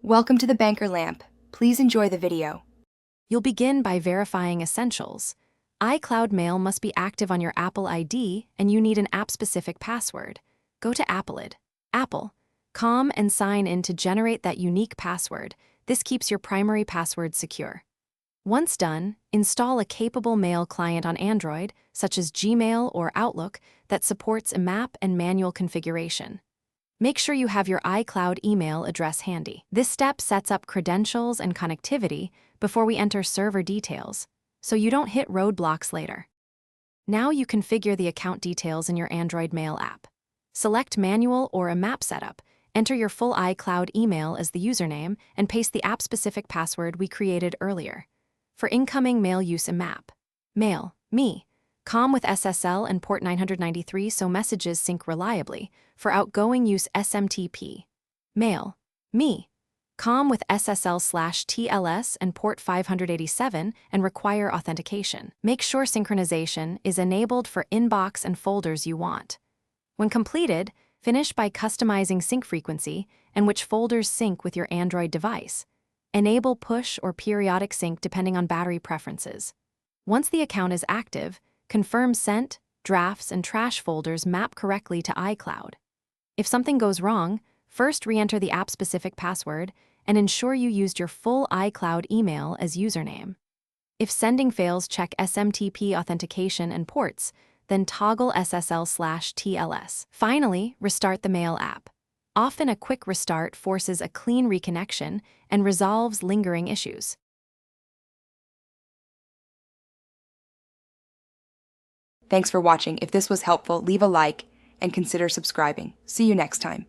Welcome to the Banker Lamp. Please enjoy the video. You'll begin by verifying essentials. iCloud Mail must be active on your Apple ID, and you need an app-specific password. Go to Icloud, Apple.com and sign in to generate that unique password. This keeps your primary password secure. Once done, install a capable mail client on Android, such as Gmail or Outlook, that supports IMAP and manual configuration. Make sure you have your iCloud email address handy. This step sets up credentials and connectivity before we enter server details, so you don't hit roadblocks later. Now you configure the account details in your Android Mail app. Select Manual or IMAP setup, enter your full iCloud email as the username, and paste the app-specific password we created earlier. For incoming mail use IMAP, Mail, me, COM with SSL and port 993 so messages sync reliably. For outgoing use SMTP, Mail, me, COM with SSL/TLS and port 587 and require authentication. Make sure synchronization is enabled for inbox and folders you want. When completed, finish by customizing sync frequency and which folders sync with your Android device. Enable push or periodic sync depending on battery preferences. Once the account is active, confirm sent, drafts, and trash folders map correctly to iCloud. If something goes wrong, first re-enter the app-specific password and ensure you used your full iCloud email as username. If sending fails, check SMTP authentication and ports, then toggle SSL/TLS. Finally, restart the Mail app. Often a quick restart forces a clean reconnection and resolves lingering issues. Thanks for watching. If this was helpful, leave a like and consider subscribing. See you next time.